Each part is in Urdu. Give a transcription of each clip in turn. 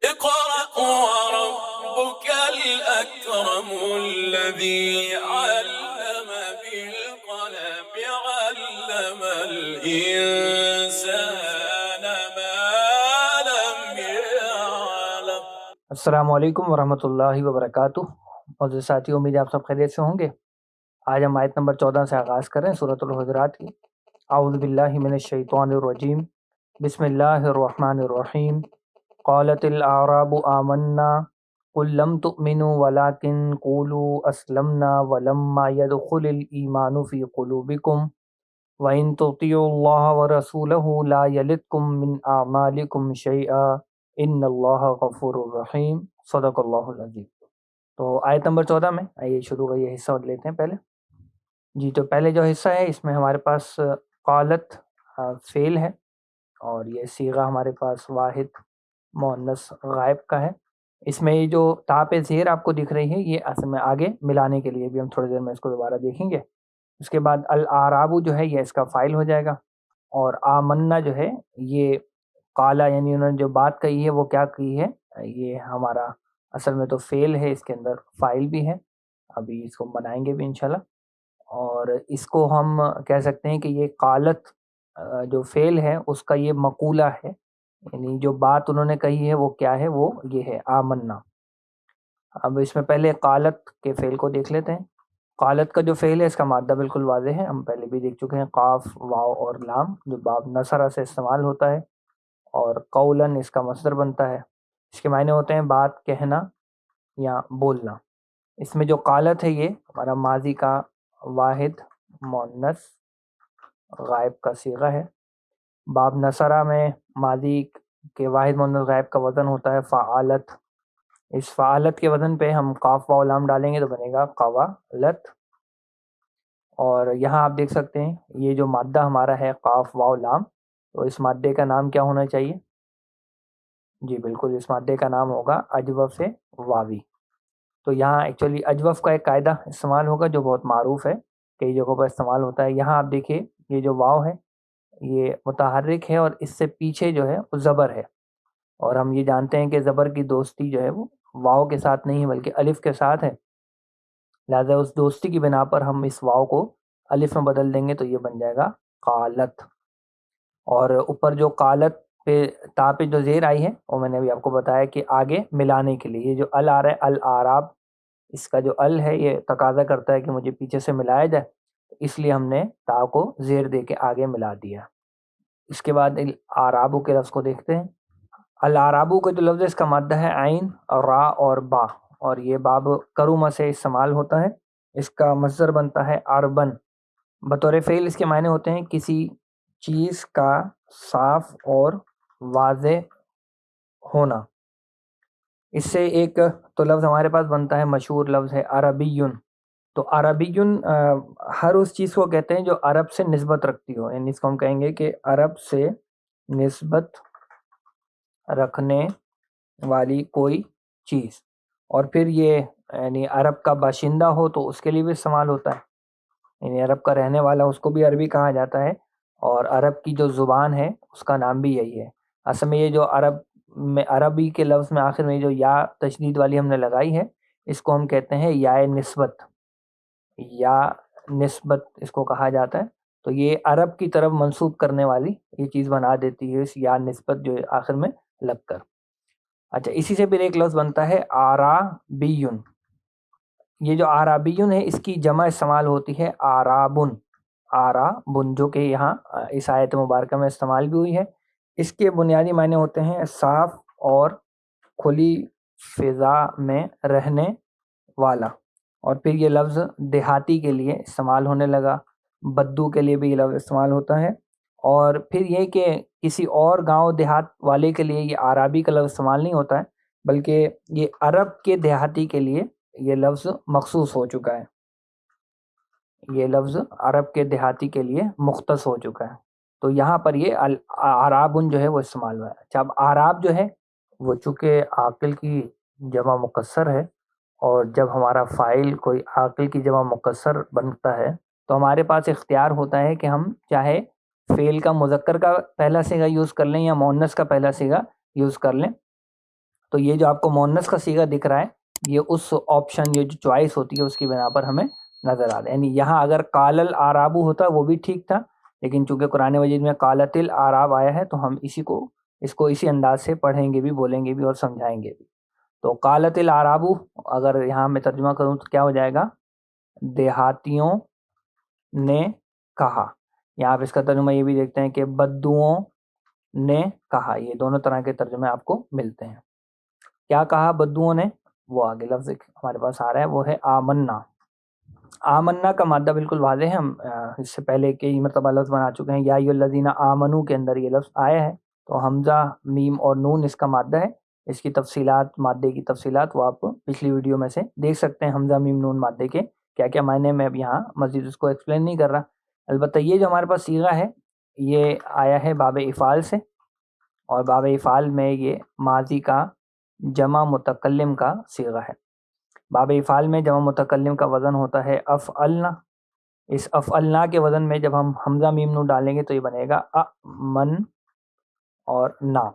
اقرأ وربك الأكرم الذي علم بالقلم علم الإنسان ما لم يعلم۔ السلام علیکم ورحمۃ اللہ وبرکاتہ۔ معزز ساتھی، امید ہے آپ سب خیریت سے ہوں گے۔ آج ہم آیت نمبر 14 سے آغاز کریں سورۃ الحجرات کی۔ اعوذ باللہ من الشیطان الرجیم، بسم اللہ الرحمن الرحیم۔ قالت الاعراب آمنا قل لم تؤمنوا ولكن قولوا اسلمنا ولما يدخل الايمان في قلوبكم وان تطيعوا الله ورسوله لا يلدكم من اعمالكم شيئا ان اللہ غفور الرحیم۔ صدق اللہ العظیم۔ تو آیت نمبر 14 میں آئیے شروع کا یہ حصہ لیتے ہیں پہلے۔ جی، تو پہلے جو حصہ ہے اس میں ہمارے پاس قالت فعل ہے، اور یہ صیغہ ہمارے پاس واحد مؤنث غائب کا ہے۔ اس میں یہ جو تا پہ زیر آپ کو دکھ رہی ہے، یہ اصل میں آگے ملانے کے لیے بھی ہم تھوڑی دیر میں اس کو دوبارہ دیکھیں گے۔ اس کے بعد الاعراب جو ہے یہ اس کا فاعل ہو جائے گا، اور آمنا جو ہے یہ قالا، یعنی انہوں نے جو بات کہی ہے وہ کیا کہی ہے، یہ ہمارا اصل میں تو فعل ہے، اس کے اندر فاعل بھی ہے، ابھی اس کو بنائیں گے بھی انشاءاللہ۔ اور اس کو ہم کہہ سکتے ہیں کہ یہ قالت جو فعل ہے اس کا یہ مقولہ ہے، یعنی جو بات انہوں نے کہی ہے وہ کیا ہے، وہ یہ ہے آمنا۔ اب اس میں پہلے قالت کے فعل کو دیکھ لیتے ہیں۔ قالت کا جو فعل ہے اس کا مادہ بالکل واضح ہے، ہم پہلے بھی دیکھ چکے ہیں، قاف واو اور لام جو باب نصرہ سے استعمال ہوتا ہے، اور قولن اس کا مصدر بنتا ہے۔ اس کے معنی ہوتے ہیں بات کہنا یا بولنا۔ اس میں جو قالت ہے یہ ہمارا ماضی کا واحد مؤنث غائب کا صیغہ ہے۔ باب نصرہ میں ماضی کے واحد مؤنث غائب کا وزن ہوتا ہے فعالت۔ اس فعالت کے وزن پہ ہم قاف واو لام ڈالیں گے تو بنے گا قوالت۔ اور یہاں آپ دیکھ سکتے ہیں یہ جو مادہ ہمارا ہے قاف واو لام، تو اس مادے کا نام کیا ہونا چاہیے؟ جی بالکل، اس مادے کا نام ہوگا اجوف واوی۔ تو یہاں ایکچولی اجوف کا ایک قاعدہ استعمال ہوگا جو بہت معروف ہے، کئی جگہوں پر استعمال ہوتا ہے۔ یہاں آپ دیکھیے یہ جو واو ہے یہ متحرک ہے، اور اس سے پیچھے جو ہے وہ زبر ہے، اور ہم یہ جانتے ہیں کہ زبر کی دوستی جو ہے وہ واو کے ساتھ نہیں بلکہ الف کے ساتھ ہے، لہذا اس دوستی کی بنا پر ہم اس واو کو الف میں بدل دیں گے تو یہ بن جائے گا قالت۔ اور اوپر جو قالت پہ تا پہ جو زیر آئی ہے وہ میں نے ابھی آپ کو بتایا کہ آگے ملانے کے لیے، یہ جو ال آ رہا ہے الاعراب، اس کا جو ال ہے یہ تقاضا کرتا ہے کہ مجھے پیچھے سے ملایا جائے، اس لیے ہم نے تا کو زیر دے کے آگے ملا دیا۔ اس کے بعد الاعرابو کے لفظ کو دیکھتے ہیں۔ الاعرابو کا جو لفظ ہے اس کا مادہ ہے عین اور را اور با، اور یہ باب کرومہ سے استعمال ہوتا ہے۔ اس کا مصدر بنتا ہے عربن۔ بطور فعل اس کے معنی ہوتے ہیں کسی چیز کا صاف اور واضح ہونا۔ اس سے ایک تو لفظ ہمارے پاس بنتا ہے مشہور لفظ ہے عربیٌ۔ تو عربیٌ ہر اس چیز کو کہتے ہیں جو عرب سے نسبت رکھتی ہو، یعنی اس کو ہم کہیں گے کہ عرب سے نسبت رکھنے والی کوئی چیز۔ اور پھر یہ یعنی عرب کا باشندہ ہو تو اس کے لیے بھی استعمال ہوتا ہے، یعنی عرب کا رہنے والا اس کو بھی عربی کہا جاتا ہے، اور عرب کی جو زبان ہے اس کا نام بھی یہی ہے۔ اصل میں یہ جو عرب میں عربی کے لفظ میں آخر میں جو یا تشدید والی ہم نے لگائی ہے اس کو ہم کہتے ہیں یا نسبت۔ یا نسبت اس کو کہا جاتا ہے، تو یہ عرب کی طرف منسوب کرنے والی یہ چیز بنا دیتی ہے اس یا نسبت جو آخر میں لگ کر۔ اچھا، اسی سے پھر ایک لفظ بنتا ہے آرابیٌ۔ یہ جو آرابیٌ ہے اس کی جمع استعمال ہوتی ہے آرابن۔ آرابن جو کہ یہاں اس آیت مبارکہ میں استعمال بھی ہوئی ہے۔ اس کے بنیادی معنی ہوتے ہیں صاف اور کھلی فضا میں رہنے والا، اور پھر یہ لفظ دیہاتی کے لیے استعمال ہونے لگا، بدو کے لیے بھی یہ لفظ استعمال ہوتا ہے، اور پھر یہ کہ کسی اور گاؤں دیہات والے کے لیے یہ عربی کا لفظ استعمال نہیں ہوتا ہے، بلکہ یہ عرب کے دیہاتی کے لیے یہ لفظ مخصوص ہو چکا ہے، یہ لفظ عرب کے دیہاتی کے لیے مختص ہو چکا ہے۔ تو یہاں پر یہ اعرابن جو ہے وہ استعمال ہوا ہے۔ اچھا، اب اعراب جو ہے وہ چونکہ عاقل کی جمع مکسر ہے، اور جب ہمارا فاعل کوئی عاقل کی جمع مکسر بنتا ہے تو ہمارے پاس اختیار ہوتا ہے کہ ہم چاہے فعل کا مذکر کا پہلا صیغہ یوز کر لیں یا مؤنث کا پہلا صیغہ یوز کر لیں۔ تو یہ جو آپ کو مؤنث کا صیغہ دکھ رہا ہے یہ اس آپشن، یہ جو چوائس ہوتی ہے اس کی بنا پر ہمیں نظر آ رہا ہے. یعنی یہاں اگر قال الاعراب ہوتا وہ بھی ٹھیک تھا، لیکن چونکہ قرآن مجید میں قالت الاعراب آیا ہے تو ہم اس کو اسی انداز سے پڑھیں گے بھی، بولیں گے بھی اور سمجھائیں گے بھی. تو قالت الاعراب اگر یہاں میں ترجمہ کروں تو کیا ہو جائے گا؟ دیہاتیوں نے کہا. یہاں آپ اس کا ترجمہ یہ بھی دیکھتے ہیں کہ بدوؤں نے کہا. یہ دونوں طرح کے ترجمے آپ کو ملتے ہیں. کیا کہا بدوؤں نے؟ وہ آگے لفظ ہمارے پاس آ رہا ہے، وہ ہے آمنا. آمنا کا مادہ بالکل واضح ہے، ہم اس سے پہلے کئی مرتبہ لفظ بنا چکے ہیں. یا ایھا الذین آمنو کے اندر یہ لفظ آیا ہے، تو حمزہ، میم اور نون اس کا مادہ ہے. اس کی تفصیلات، مادے کی تفصیلات وہ آپ پچھلی ویڈیو میں سے دیکھ سکتے ہیں. حمزہ میم نون مادے کے کیا کیا معنی، میں اب یہاں مزید اس کو ایکسپلین نہیں کر رہا. البتہ یہ جو ہمارے پاس صیغہ ہے یہ آیا ہے باب افعال سے، اور باب افعال میں یہ ماضی کا جمع متکلم کا صیغہ ہے. باب افعال میں جمع متکلم کا وزن ہوتا ہے افعلنا. اس افعلنا کے وزن میں جب ہم حمزہ میم نون ڈالیں گے تو یہ بنے گا من اور نا.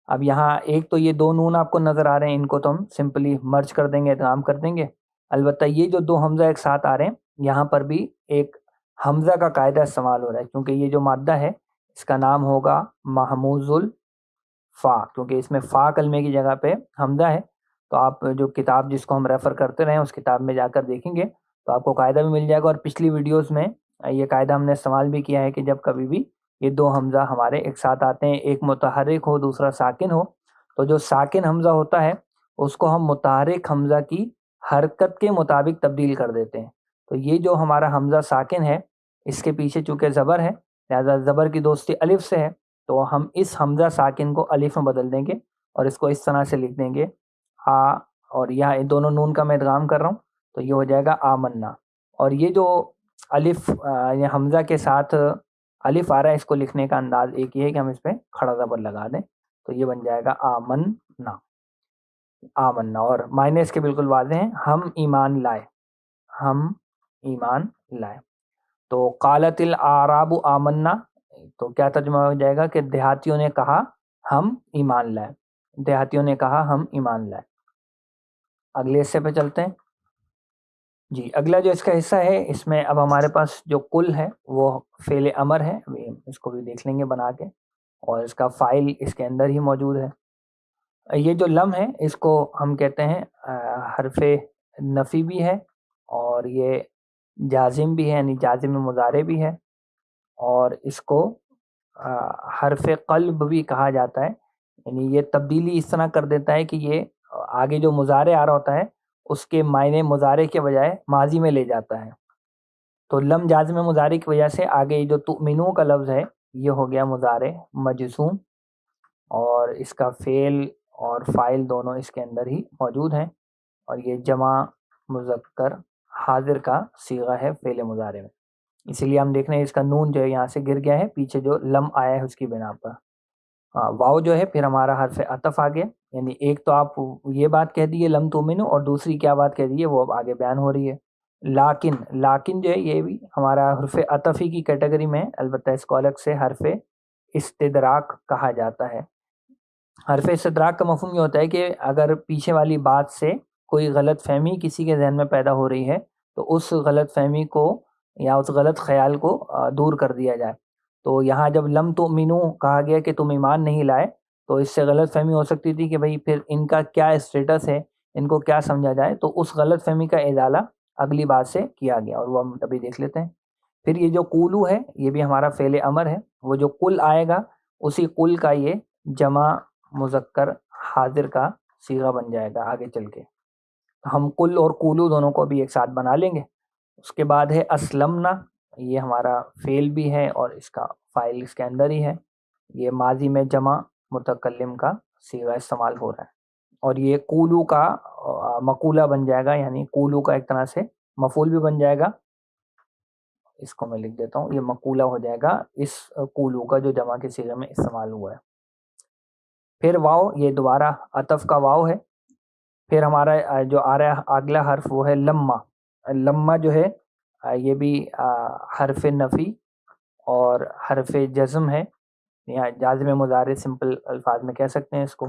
اب یہاں ایک تو یہ دو نون آپ کو نظر آ رہے ہیں، ان کو تو ہم سمپلی مرج کر دیں گے، ادغام کر دیں گے. البتہ یہ جو دو حمزہ ایک ساتھ آ رہے ہیں یہاں پر بھی ایک حمزہ کا قاعدہ استعمال ہو رہا ہے، کیونکہ یہ جو مادہ ہے اس کا نام ہوگا محموز الفا، کیونکہ اس میں فا کلمے کی جگہ پہ حمزہ ہے. تو آپ جو کتاب جس کو ہم ریفر کرتے رہے ہیں اس کتاب میں جا کر دیکھیں گے تو آپ کو قاعدہ بھی مل جائے گا. اور پچھلی ویڈیوز میں یہ قاعدہ ہم نے استعمال بھی کیا ہے کہ جب کبھی بھی یہ دو حمزہ ہمارے ایک ساتھ آتے ہیں، ایک متحرک ہو دوسرا ساکن ہو، تو جو ساکن حمزہ ہوتا ہے اس کو ہم متحرک حمزہ کی حرکت کے مطابق تبدیل کر دیتے ہیں. تو یہ جو ہمارا حمزہ ساکن ہے اس کے پیچھے چونکہ زبر ہے، لہذا زبر کی دوستی الف سے ہے، تو ہم اس حمزہ ساکن کو الف میں بدل دیں گے اور اس کو اس طرح سے لکھ دیں گے آ، اور یہاں ان دونوں نون کا میں ادغام کر رہا ہوں تو یہ ہو جائے گا آمنا. اور یہ جو الف یہ حمزہ کے ساتھ الف آ رہا ہے، اس کو لکھنے کا انداز ایک یہ ہے کہ ہم اس پہ کھڑا زبر لگا دیں تو یہ بن جائے گا آمنا. آمنا اور معنی اس کے بالکل واضح ہیں، ہم ایمان لائے، ہم ایمان لائے. تو قالت الاعراب آمنا، تو کیا ترجمہ ہو جائے گا کہ دیہاتیوں نے کہا ہم ایمان لائے. دیہاتیوں نے کہا ہم ایمان لائے. اگلے حصے پہ چلتے ہیں. جی اگلا جو اس کا حصہ ہے اس میں اب ہمارے پاس جو کل ہے وہ فعل امر ہے، اس کو بھی دیکھ لیں گے بنا کے، اور اس کا فائل اس کے اندر ہی موجود ہے. یہ جو لم ہے اس کو ہم کہتے ہیں حرف نفی بھی ہے، اور یہ جازم بھی ہے، یعنی جازم مضارع بھی ہے، اور اس کو حرف قلب بھی کہا جاتا ہے. یعنی یہ تبدیلی اس طرح کر دیتا ہے کہ یہ آگے جو مضارع آ رہا ہوتا ہے اس کے معنی مضارع کے بجائے ماضی میں لے جاتا ہے. تو لم جازم مضارع کی وجہ سے آگے جو تؤمنو کا لفظ ہے یہ ہو گیا مضارع مجزوم، اور اس کا فعل اور فاعل دونوں اس کے اندر ہی موجود ہیں، اور یہ جمع مذکر حاضر کا صیغہ ہے فعل مضارع میں. اسی لیے ہم دیکھ رہے ہیں اس کا نون جو ہے یہاں سے گر گیا ہے پیچھے جو لم آیا ہے اس کی بنا پر. واو جو ہے پھر ہمارا حرف عطف آ گیا، یعنی ایک تو آپ یہ بات کہہ دیے لم تؤمنو، اور دوسری کیا بات کہہ دیے وہ اب آگے بیان ہو رہی ہے. لاکن جو ہے یہ بھی ہمارا حرف عطفی کی کیٹیگری میں، البتہ اس کو الگ سے حرف استدراک کہا جاتا ہے. حرف استدراک کا مفہوم یہ ہوتا ہے کہ اگر پیچھے والی بات سے کوئی غلط فہمی کسی کے ذہن میں پیدا ہو رہی ہے تو اس غلط فہمی کو یا اس غلط خیال کو دور کر دیا جائے. تو یہاں جب لم تؤمنو کہا گیا کہ تم ایمان نہیں لائے تو اس سے غلط فہمی ہو سکتی تھی کہ بھئی پھر ان کا کیا اسٹیٹس ہے، ان کو کیا سمجھا جائے. تو اس غلط فہمی کا ازالہ اگلی بات سے کیا گیا، اور وہ ہم ابھی دیکھ لیتے ہیں. پھر یہ جو قولو ہے یہ بھی ہمارا فعل امر ہے. وہ جو قل آئے گا اسی قل کا یہ جمع مذکر حاضر کا صیغہ بن جائے گا آگے چل کے. ہم قل اور قولو دونوں کو بھی ایک ساتھ بنا لیں گے. اس کے بعد ہے اسلمنا، یہ ہمارا فعل بھی ہے اور اس کا فاعل اس کے اندر ہی ہے. یہ ماضی میں جمع متکلم کا صیغہ استعمال ہو رہا ہے، اور یہ قولو کا مقولہ بن جائے گا، یعنی قولو کا ایک طرح سے مفعول بھی بن جائے گا. اس کو میں لکھ دیتا ہوں، یہ مقولہ ہو جائے گا اس قولو کا جو جمع کے صیغے میں استعمال ہوا ہے. پھر واو، یہ دوبارہ عطف کا واو ہے. پھر ہمارا جو آ رہا ہے اگلا حرف وہ ہے لما. لما جو ہے یہ بھی حرف نفی اور حرف جزم ہے، یا جازم مضارع سمپل الفاظ میں کہہ سکتے ہیں اس کو.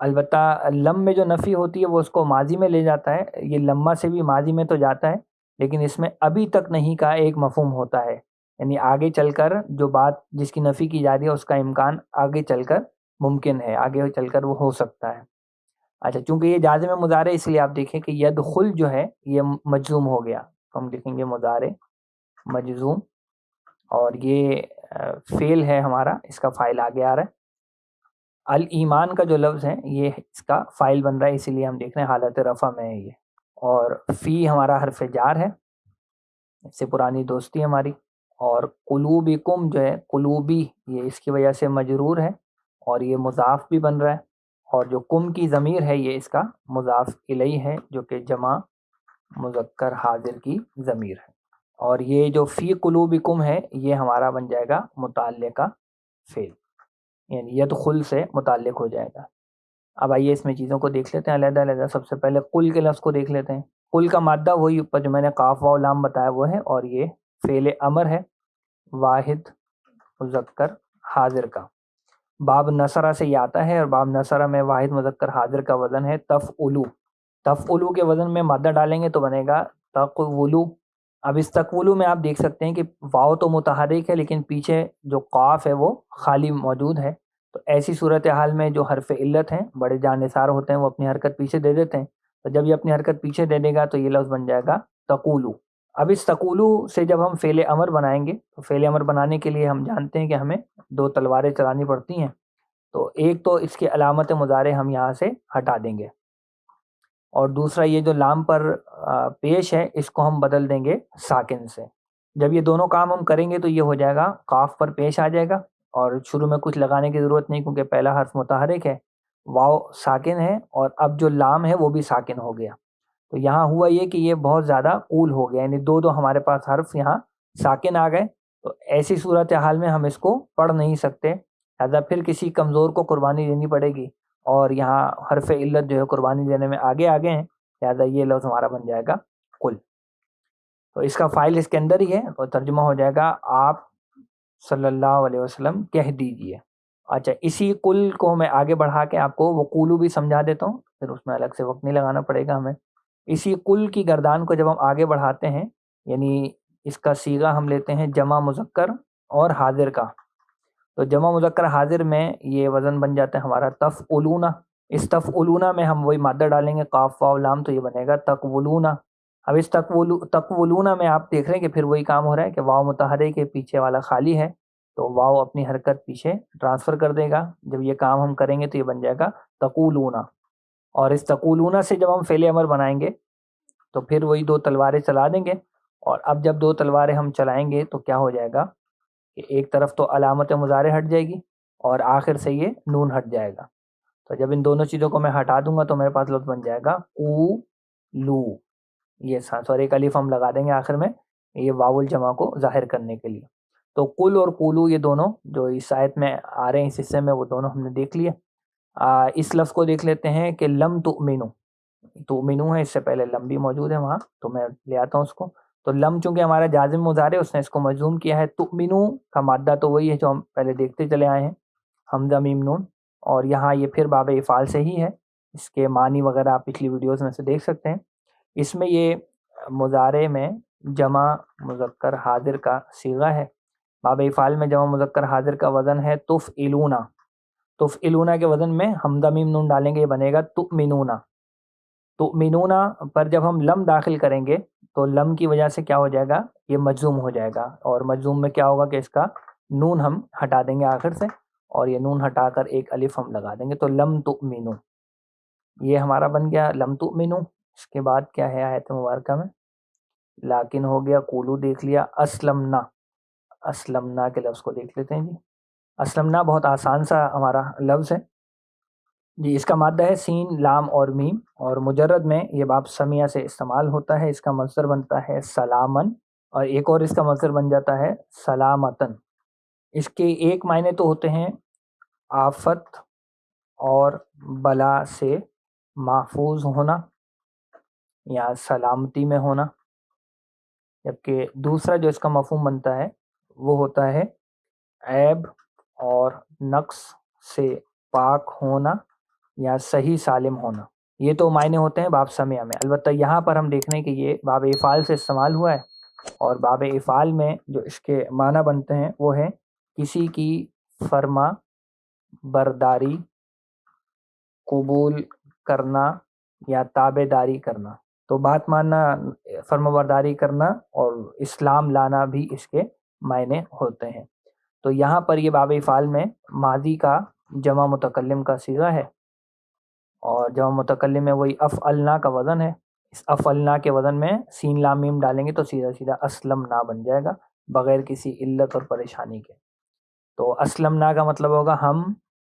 البتہ لم میں جو نفی ہوتی ہے وہ اس کو ماضی میں لے جاتا ہے، یہ لما سے بھی ماضی میں تو جاتا ہے، لیکن اس میں ابھی تک نہیں کا ایک مفہوم ہوتا ہے، یعنی آگے چل کر جو بات جس کی نفی کی جا رہی ہے اس کا امکان آگے چل کر ممکن ہے، آگے چل کر وہ ہو سکتا ہے۔ اچھا، چونکہ یہ جازم مضارع اس لیے آپ دیکھیں کہ یدخل جو ہے یہ مجزوم ہو گیا، ہم لکھیں گے مضارع مجزوم، اور یہ فعل ہے ہمارا، اس کا فاعل آگے آ رہا ہے۔ الایمان کا جو لفظ ہے یہ اس کا فاعل بن رہا ہے، اسی لیے ہم دیکھ رہے ہیں حالت رفع میں ہے یہ، اور فی ہمارا حرف جار ہے، اس سے پرانی دوستی ہماری، اور قلوبکم جو ہے قلوبی یہ اس کی وجہ سے مجرور ہے اور یہ مضاف بھی بن رہا ہے، اور جو کم کی ضمیر ہے یہ اس کا مضاف الیہ ہے جو کہ جمع مذکر حاضر کی ضمیر ہے، اور یہ جو فی قلوبکم ہے یہ ہمارا بن جائے گا متعلقہ فعل، یعنی یدخل سے متعلق ہو جائے گا۔ اب آئیے اس میں چیزوں کو دیکھ لیتے ہیں علیحدہ علیحدہ۔ سب سے پہلے قل کے لفظ کو دیکھ لیتے ہیں۔ قل کا مادہ وہی اوپر جو میں نے قاف واو لام بتایا وہ ہے، اور یہ فعل امر ہے واحد مذکر حاضر کا، باب نصرہ سے یہ آتا ہے، اور باب نصرہ میں واحد مذکر حاضر کا وزن ہے تفعلو۔ تفعلو کے وزن میں مادہ ڈالیں گے تو بنے گا تقولو۔ اب اس تقولو میں آپ دیکھ سکتے ہیں کہ واو تو متحرک ہے لیکن پیچھے جو قاف ہے وہ خالی موجود ہے، تو ایسی صورتحال میں جو حرف علت ہیں بڑے جان نثار ہوتے ہیں وہ اپنی حرکت پیچھے دے دیتے ہیں، تو جب یہ اپنی حرکت پیچھے دے دے گا تو یہ لفظ بن جائے گا تقولو۔ اب اس تقولو سے جب ہم فعل امر بنائیں گے تو فعل امر بنانے کے لیے ہم جانتے ہیں کہ ہمیں دو تلواریں چلانی پڑتی ہیں، تو ایک تو اس کی علامت مضارع ہم یہاں سے ہٹا دیں گے، اور دوسرا یہ جو لام پر پیش ہے اس کو ہم بدل دیں گے ساکن سے۔ جب یہ دونوں کام ہم کریں گے تو یہ ہو جائے گا قاف پر پیش آ جائے گا، اور شروع میں کچھ لگانے کی ضرورت نہیں کیونکہ پہلا حرف متحرک ہے، واو ساکن ہے، اور اب جو لام ہے وہ بھی ساکن ہو گیا، تو یہاں ہوا یہ کہ یہ بہت زیادہ اول ہو گیا، یعنی دو ہمارے پاس حرف یہاں ساکن آ گئے، تو ایسی صورتحال میں ہم اس کو پڑھ نہیں سکتے، لہذا پھر کسی کمزور کو قربانی دینی پڑے گی، اور یہاں حرف علت جو ہے قربانی دینے میں آگے ہیں، لہذا یہ لفظ ہمارا بن جائے گا قل۔ تو اس کا فائل اس کے اندر ہی ہے، اور ترجمہ ہو جائے گا آپ صلی اللہ علیہ وسلم کہہ دیجئے۔ اچھا، اسی قل کو میں آگے بڑھا کے آپ کو وہ قولو بھی سمجھا دیتا ہوں، پھر اس میں الگ سے وقت نہیں لگانا پڑے گا ہمیں۔ اسی قل کی گردان کو جب ہم آگے بڑھاتے ہیں، یعنی اس کا صیغہ ہم لیتے ہیں جمع مذکر اور حاضر کا، تو جمع مذکر حاضر میں یہ وزن بن جاتا ہے ہمارا تفعلون۔ اس تفعلون میں ہم وہی مادہ ڈالیں گے قاف واو لام، تو یہ بنے گا تقولون۔ اب اس تقولون میں آپ دیکھ رہے ہیں کہ پھر وہی کام ہو رہا ہے کہ واو متحرک کے پیچھے والا خالی ہے، تو واو اپنی حرکت پیچھے ٹرانسفر کر دے گا، جب یہ کام ہم کریں گے تو یہ بن جائے گا تقولون۔ اور اس تقولون سے جب ہم فعل امر بنائیں گے تو پھر وہی دو تلواریں چلا دیں گے، اور اب جب دو تلواریں ہم چلائیں گے تو کیا ہو جائے گا کہ ایک طرف تو علامت مضارع ہٹ جائے گی اور آخر سے یہ نون ہٹ جائے گا، تو جب ان دونوں چیزوں کو میں ہٹا دوں گا تو میرے پاس لفظ بن جائے گا قولو، یہ سانس، اور ایک الف ہم لگا دیں گے آخر میں، یہ واو الجمع کو ظاہر کرنے کے لیے۔ تو قل اور قولو یہ دونوں جو اس آیت میں آ رہے ہیں اس حصے میں وہ دونوں ہم نے دیکھ لیے۔ اس لفظ کو دیکھ لیتے ہیں کہ لم تؤمنو، تؤمنو ہے، اس سے پہلے لم بھی موجود ہے وہاں، تو میں لے آتا ہوں اس کو۔ تو لم چونکہ ہمارا جازم مضارع اس نے اس کو مجزوم کیا ہے، تؤمنو کا مادہ تو وہی ہے جو ہم پہلے دیکھتے چلے آئے ہیں، حمزہ میم نون، اور یہاں یہ پھر باب افعال سے ہی ہے، اس کے معنی وغیرہ آپ پچھلی ویڈیوز میں سے دیکھ سکتے ہیں۔ اس میں یہ مضارع میں جمع مذکر حاضر کا صیغہ ہے، باب افعال میں جمع مذکر حاضر کا وزن ہے تفعلون، تفعلون کے وزن میں حمزہ میم نون ڈالیں گے، یہ بنے گا تؤمنون۔ تؤمنون پر جب ہم لم داخل کریں گے تو لم کی وجہ سے کیا ہو جائے گا، یہ مجزوم ہو جائے گا، اور مجزوم میں کیا ہوگا کہ اس کا نون ہم ہٹا دیں گے آخر سے، اور یہ نون ہٹا کر ایک الف ہم لگا دیں گے، تو لم تؤمنو یہ ہمارا بن گیا لم تؤمنو۔ اس کے بعد کیا ہے آیت مبارکہ میں، لیکن ہو گیا، قولو دیکھ لیا، اسلمنا، اسلمنا کے لفظ کو دیکھ لیتے ہیں جی۔ اسلمنا بہت آسان سا ہمارا لفظ ہے جی، اس کا مادہ ہے سین لام اور میم، اور مجرد میں یہ باب سمیہ سے استعمال ہوتا ہے، اس کا مصدر بنتا ہے سلامن، اور ایک اور اس کا مصدر بن جاتا ہے سلامتن۔ اس کے ایک معنی تو ہوتے ہیں آفت اور بلا سے محفوظ ہونا یا سلامتی میں ہونا، جبکہ دوسرا جو اس کا مفہوم بنتا ہے وہ ہوتا ہے عیب اور نقص سے پاک ہونا یا صحیح سالم ہونا، یہ تو معنی ہوتے ہیں باب سمع میں۔ البتہ یہاں پر ہم دیکھ رہے ہیں کہ یہ باب افعال سے استعمال ہوا ہے، اور باب افعال میں جو اس کے معنی بنتے ہیں وہ ہے کسی کی فرما برداری، قبول کرنا یا تابع داری کرنا۔ تو بات ماننا، فرما برداری کرنا اور اسلام لانا بھی اس کے معنی ہوتے ہیں۔ تو یہاں پر یہ باب افعال میں ماضی کا جمع متکلم کا صیغہ ہے، اور جمع متکلم میں وہی افعلنا کا وزن ہے۔ اس افعلنا کے وزن میں سین لام میم ڈالیں گے تو سیدھا سیدھا اسلمنا بن جائے گا بغیر کسی علت اور پریشانی کے۔ تو اسلمنا کا مطلب ہوگا ہم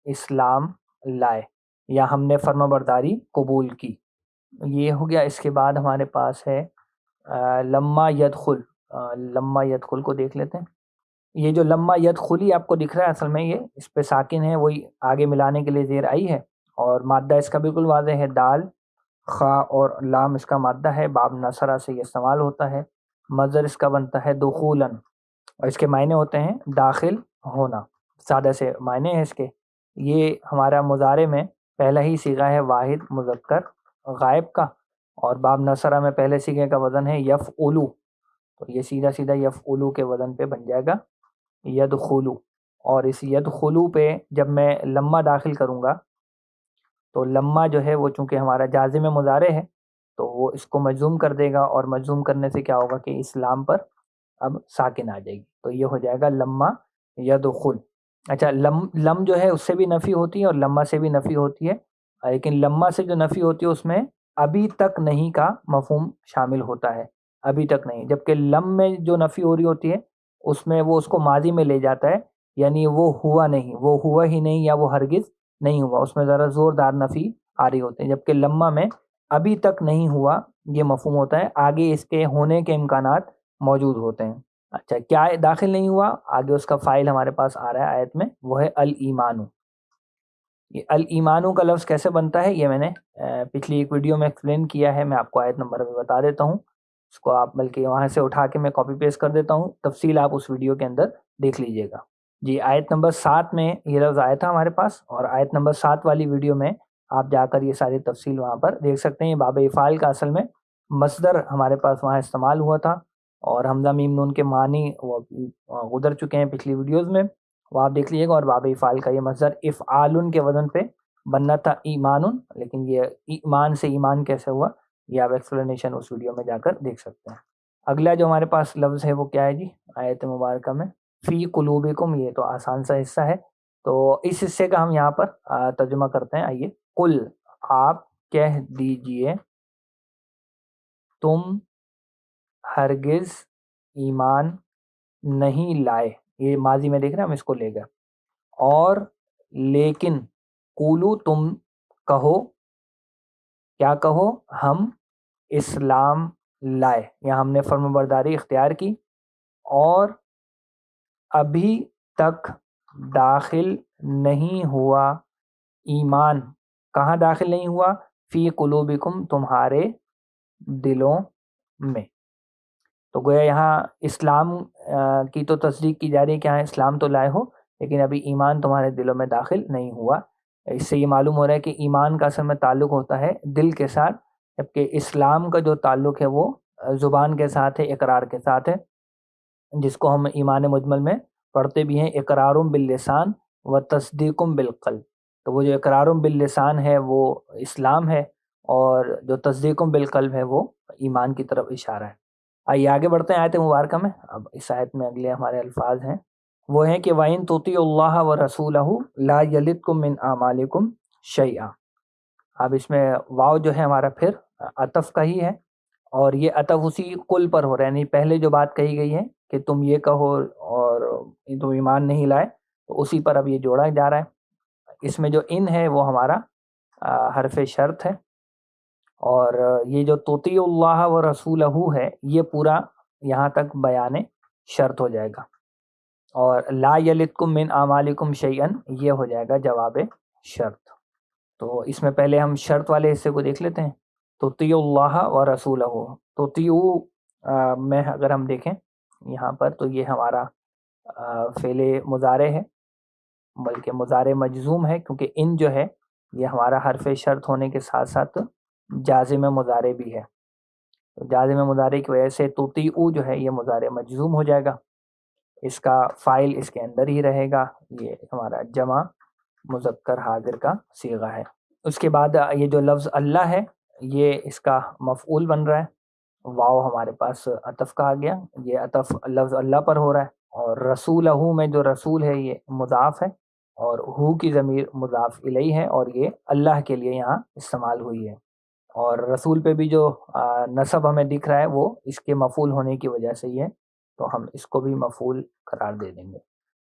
اسلام لائے یا ہم نے فرما برداری قبول کی، یہ ہو گیا۔ اس کے بعد ہمارے پاس ہے لما یدخل۔ لما یدخل کو دیکھ لیتے ہیں۔ یہ جو لما یدخلی آپ کو دکھ رہا ہے، اصل میں یہ اس پہ ساکن ہے، وہی آگے ملانے کے لیے زیر آئی ہے، اور مادہ اس کا بالکل واضح ہے، دال خا اور لام اس کا مادہ ہے، باب نصرہ سے یہ استعمال ہوتا ہے، مصدر اس کا بنتا ہے دخولاً، اور اس کے معنی ہوتے ہیں داخل ہونا، سادہ سے معنی ہے اس کے۔ یہ ہمارا مضارع میں پہلا ہی صیغہ ہے واحد مذکر غائب کا، اور باب نصرہ میں پہلے صیغے کا وزن ہے یفعلو، تو یہ سیدھا سیدھا یفعلو کے وزن پہ بن جائے گا یدخلو۔ اور اس یدخلو پہ جب میں لما داخل کروں گا تو لما جو ہے وہ چونکہ ہمارا جازم مضارع ہے تو وہ اس کو مجزوم کر دے گا، اور مجزوم کرنے سے کیا ہوگا کہ اسلام پر اب ساکن آ جائے گی، تو یہ ہو جائے گا لما یدخل۔ اچھا، لم جو ہے اس سے بھی نفی ہوتی ہے اور لما سے بھی نفی ہوتی ہے، لیکن لما سے جو نفی ہوتی ہے اس میں ابھی تک نہیں کا مفہوم شامل ہوتا ہے، ابھی تک نہیں، جبکہ لم میں جو نفی ہو رہی ہوتی ہے اس میں وہ اس کو ماضی میں لے جاتا ہے، یعنی وہ ہوا نہیں، وہ ہوا ہی نہیں یا وہ ہرگز نہیں ہوا، اس میں ذرا زوردار نفی آ رہی ہوتے ہیں، جبکہ لما میں ابھی تک نہیں ہوا یہ مفہوم ہوتا ہے، آگے اس کے ہونے کے امکانات موجود ہوتے ہیں۔ اچھا، کیا داخل نہیں ہوا؟ آگے اس کا فائل ہمارے پاس آ رہا ہے آیت میں، وہ ہے الایمانو۔ یہ الایمانو کا لفظ کیسے بنتا ہے یہ میں نے پچھلی ایک ویڈیو میں ایکسپلین کیا ہے، میں آپ کو آیت نمبر بھی بتا دیتا ہوں، اس کو آپ بلکہ وہاں سے اٹھا کے میں کاپی پیسٹ کر دیتا ہوں، تفصیل آپ اس ویڈیو کے اندر دیکھ لیجئے گا۔ جی، آیت نمبر 7 میں یہ لفظ آیا تھا ہمارے پاس، اور آیت نمبر 7 والی ویڈیو میں آپ جا کر یہ ساری تفصیل وہاں پر دیکھ سکتے ہیں۔ باب افعال کا اصل میں مصدر ہمارے پاس وہاں استعمال ہوا تھا، اور حمزہ میم نون کے معنی وہ گزر چکے ہیں پچھلی ویڈیوز میں، وہ آپ دیکھ لیجیے گا۔ اور باب افعال کا یہ مصدر افعال کے وزن پہ بننا تھا ایمان، لیکن یہ ایمان سے ایمان کیسے ہوا یہ آپ ایکسپلینیشن اس ویڈیو میں جا کر دیکھ سکتے ہیں۔ اگلا جو ہمارے پاس لفظ ہے وہ کیا ہے جی آیت مبارکہ میں؟ فی قلوبکم، یہ تو آسان سا حصہ ہے، تو اس حصے کا ہم یہاں پر ترجمہ کرتے ہیں۔ آئیے، قل، آپ کہہ دیجئے، تم ہرگز ایمان نہیں لائے، یہ ماضی میں دیکھ رہے ہیں ہم اس کو لے گئے، اور لیکن قولو، تم کہو، کیا کہو؟ ہم اسلام لائے، یا ہم نے فرما برداری اختیار کی، اور ابھی تک داخل نہیں ہوا ایمان، کہاں داخل نہیں ہوا؟ فی قلوبکم، تمہارے دلوں میں۔ تو گویا یہاں اسلام کی تو تصدیق کی جا رہی ہے کہ ہاں اسلام تو لائے ہو، لیکن ابھی ایمان تمہارے دلوں میں داخل نہیں ہوا۔ اس سے یہ معلوم ہو رہا ہے کہ ایمان کا اصل میں تعلق ہوتا ہے دل کے ساتھ، جبکہ اسلام کا جو تعلق ہے وہ زبان کے ساتھ ہے، اقرار کے ساتھ ہے، جس کو ہم ایمان مجمل میں پڑھتے بھی ہیں، اقرارم باللسان و تصدیقم بالقلب۔ تو وہ جو اقرارم باللسان ہے وہ اسلام ہے، اور جو تصدیقم بالقلب ہے وہ ایمان کی طرف اشارہ ہے۔ آئیے آگے بڑھتے ہیں آیت مبارکہ میں۔ اب اس آیت میں اگلے ہمارے الفاظ ہیں، وہ ہیں کہ وَإِن تُطِيعُوا اللَّهَ وَرَسُولَهُ لَا يَلِدْكُم مِّنْ أَعْمَالِكُمْ شَيْئًا۔ اب اس میں واو جو ہے ہمارا پھر عطف کا ہی ہے، اور یہ عطف اسی قل پر ہو رہا ہے، یعنی پہلے جو بات کہی گئی ہے کہ تم یہ کہو اور تم ایمان نہیں لائے، تو اسی پر اب یہ جوڑا جا رہا ہے۔ اس میں جو ان ہے وہ ہمارا حرف شرط ہے، اور یہ جو تُطِيعُ اللَّهَ وَرَسُولَهُ ہے یہ پورا یہاں تک بیان شرط ہو جائے گا، اور لا یلدکم من اعمالکم شیئا یہ ہو جائے گا جواب شرط۔ تو اس میں پہلے ہم شرط والے حصے کو دیکھ لیتے ہیں۔ تُطِيعُ اللَّهَ وَرَسُولَهُ، تُطِيعُ میں اگر ہم دیکھیں یہاں پر تو یہ ہمارا فعل مضارع ہے، بلکہ مضارع مجزوم ہے، کیونکہ ان جو ہے یہ ہمارا حرف شرط ہونے کے ساتھ ساتھ جازم مضارع بھی ہے. تو جازم مضارع کی وجہ سے تطیعو جو ہے یہ مضارع مجزوم ہو جائے گا. اس کا فاعل اس کے اندر ہی رہے گا. یہ ہمارا جمع مذکر حاضر کا صیغہ ہے. اس کے بعد یہ جو لفظ اللہ ہے یہ اس کا مفعول بن رہا ہے. واو ہمارے پاس عطف کا آ گیا. یہ عطف لفظ اللہ پر ہو رہا ہے. اور رسولہ میں جو رسول ہے یہ مضاف ہے اور ہو کی ضمیر مضاف الیہ ہے اور یہ اللہ کے لیے یہاں استعمال ہوئی ہے. اور رسول پہ بھی جو نصب ہمیں دکھ رہا ہے وہ اس کے مفعول ہونے کی وجہ سے ہی ہے. تو ہم اس کو بھی مفعول قرار دے دیں گے.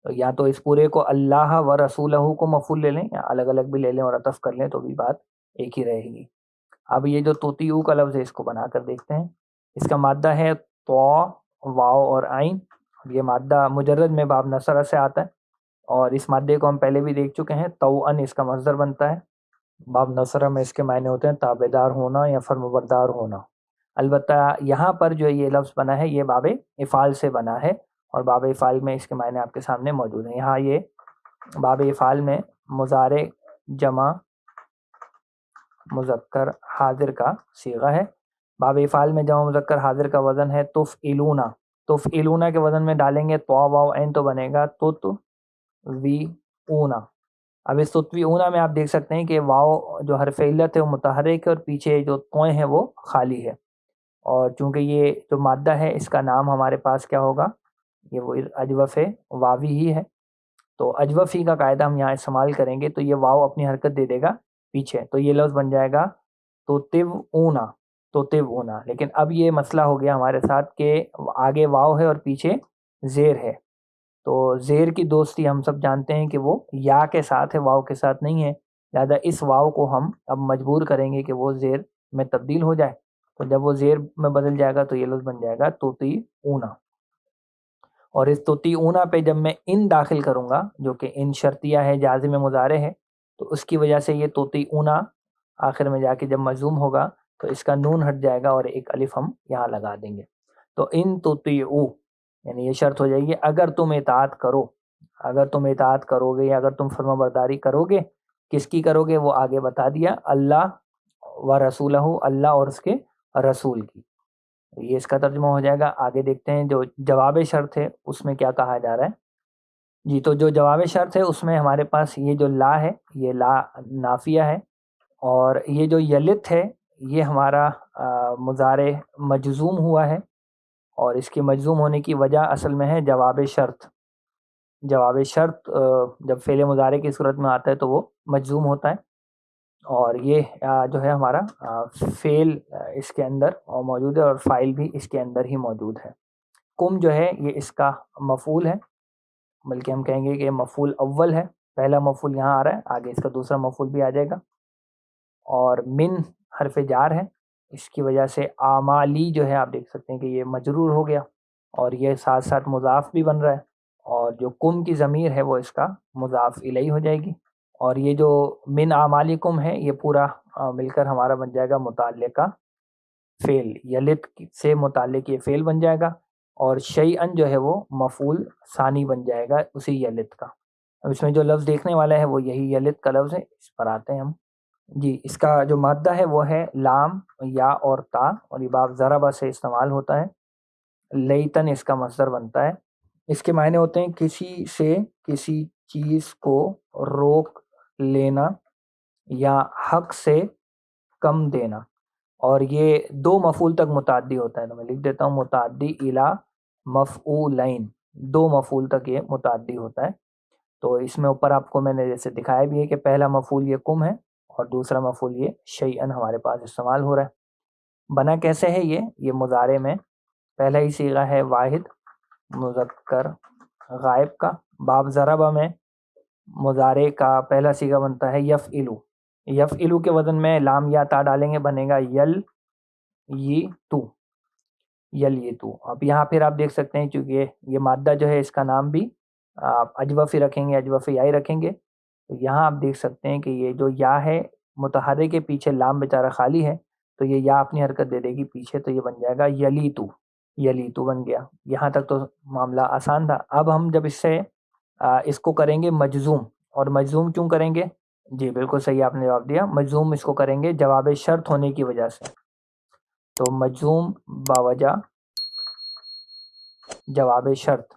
تو یا تو اس پورے کو اللہ و رسولہ کو مفعول لے لیں یا الگ الگ بھی لے لیں اور عطف کر لیں تو بھی بات ایک ہی رہے گی. اب یہ جو توتیو کا لفظ ہے اس کو بنا کر دیکھتے ہیں. اس کا مادہ ہے تو واو اور عین. یہ مادہ مجرد میں باب نصر سے آتا ہے اور اس مادے کو ہم پہلے بھی دیکھ چکے ہیں. توأن اس کا مصدر بنتا ہے. باب نصر میں اس کے معنی ہوتے ہیں تابعدار ہونا یا فرمانبردار ہونا. البتہ یہاں پر جو یہ لفظ بنا ہے یہ باب افعال سے بنا ہے اور باب افعال میں اس کے معنی آپ کے سامنے موجود ہیں. یہاں یہ باب افعال میں مضارع جمع مذکر حاضر کا صیغہ ہے. باب افعال میں جمع مذکر حاضر کا وزن ہے تفعلون. تفعلون کے وزن میں ڈالیں گے تو واو عین تو بنے گا تطویعون. اب اس تطویعون میں آپ دیکھ سکتے ہیں کہ واو جو حرف علت ہے وہ متحرک ہے اور پیچھے جو توئیں ہیں وہ خالی ہے. اور چونکہ یہ جو مادہ ہے اس کا نام ہمارے پاس کیا ہوگا, یہ وہ اجوف واوی ہی ہے. تو اجوفی کا قاعدہ ہم یہاں استعمال کریں گے تو یہ واو اپنی حرکت دے دے گا پیچھے. تو یہ لفظ بن جائے گا تو تبعونا تو تبعونا. لیکن اب یہ مسئلہ ہو گیا ہمارے ساتھ کہ آگے واو ہے اور پیچھے زیر ہے. تو زیر کی دوستی ہم سب جانتے ہیں کہ وہ یا کے ساتھ ہے, واو کے ساتھ نہیں ہے. لہٰذا اس واو کو ہم اب مجبور کریں گے کہ وہ زیر میں تبدیل ہو جائے. تو جب وہ زیر میں بدل جائے گا تو یہ لفظ بن جائے گا تطیعون. اور اس تطیعون پہ جب میں ان داخل کروں گا جو کہ ان شرطیہ ہے جازم مضارع ہے تو اس کی وجہ سے یہ تطیعون آخر میں جا کے جب مجزوم ہوگا تو اس کا نون ہٹ جائے گا اور ایک الف ہم یہاں لگا دیں گے. تو ان تطیعو یعنی یہ شرط ہو جائے گی اگر تم اطاعت کرو. اگر تم اطاعت کرو گے یا اگر تم فرما برداری کرو گے. کس کی کرو گے وہ آگے بتا دیا, اللہ و رسولہ, اللہ اور اس کے رسول کی. یہ اس کا ترجمہ ہو جائے گا. آگے دیکھتے ہیں جو جواب شرط ہے اس میں کیا کہا جا رہا ہے. جی تو جو جواب شرط ہے اس میں ہمارے پاس یہ جو لا ہے یہ لا نافیہ ہے اور یہ جو یلت ہے یہ ہمارا مضارع مجزوم ہوا ہے اور اس کے مجزوم ہونے کی وجہ اصل میں ہے جواب شرط. جواب شرط جب فعل مضارع کی صورت میں آتا ہے تو وہ مجزوم ہوتا ہے اور یہ جو ہے ہمارا فعل اس کے اندر موجود ہے اور فاعل بھی اس کے اندر ہی موجود ہے. کم جو ہے یہ اس کا مفعول ہے, بلکہ ہم کہیں گے کہ مفعول اول ہے. پہلا مفعول یہاں آ رہا ہے, آگے اس کا دوسرا مفعول بھی آ جائے گا. اور من حرف جار ہے, اس کی وجہ سے اعمالی جو ہے آپ دیکھ سکتے ہیں کہ یہ مجرور ہو گیا اور یہ ساتھ ساتھ مضاف بھی بن رہا ہے. اور جو کم کی ضمیر ہے وہ اس کا مضاف الیہ ہو جائے گی. اور یہ جو من اعمالکم ہے یہ پورا مل کر ہمارا بن جائے گا متعلقہ فعل. یلت سے متعلق یہ فعل بن جائے گا اور شیئن جو ہے وہ مفعول ثانی بن جائے گا اسی یلت کا. اب اس میں جو لفظ دیکھنے والا ہے وہ یہی یلت کا لفظ ہے. اس پر آتے ہیں ہم. جی اس کا جو مادہ ہے وہ ہے لام یا اور تا اور یہ باب ضربہ سے استعمال ہوتا ہے. لیتن اس کا مصدر بنتا ہے. اس کے معنی ہوتے ہیں کسی سے کسی چیز کو روک لینا یا حق سے کم دینا. اور یہ دو مفعول تک متعدی ہوتا ہے. تو میں لکھ دیتا ہوں متعدی الی مفعولین, دو مفعول تک یہ متعدی ہوتا ہے. تو اس میں اوپر آپ کو میں نے جیسے دکھایا بھی ہے کہ پہلا مفعول یہ کم ہے اور دوسرا مفعول یہ شیئن ہمارے پاس استعمال ہو رہا ہے. بنا کیسے ہے یہ مضارع میں پہلا ہی صیغہ ہے واحد مذکر غائب کا. باب ضربہ میں مضارع کا پہلا صیغہ بنتا ہے یفعلو. یفعلو کے وزن میں لام یا تا ڈالیں گے بنے گا یل یہ تو. یل یہ تو. اب یہاں پھر آپ دیکھ سکتے ہیں چونکہ یہ مادہ جو ہے اس کا نام بھی آپ اجوفی رکھیں گے, اجوفی یائی رکھیں گے. تو یہاں آپ دیکھ سکتے ہیں کہ یہ جو یا ہے متحرک کے پیچھے لام بیچارہ خالی ہے تو یہ یا اپنی حرکت دے دے گی پیچھے تو یہ بن جائے گا یلیتو. یلیتو بن گیا. یہاں تک تو معاملہ آسان تھا. اب ہم جب اس سے اس کو کریں گے مجزوم, اور مجزوم کیوں کریں گے جی بالکل صحیح آپ نے جواب دیا. مجزوم اس کو کریں گے جواب شرط ہونے کی وجہ سے. تو مجزوم باوجہ جواب شرط.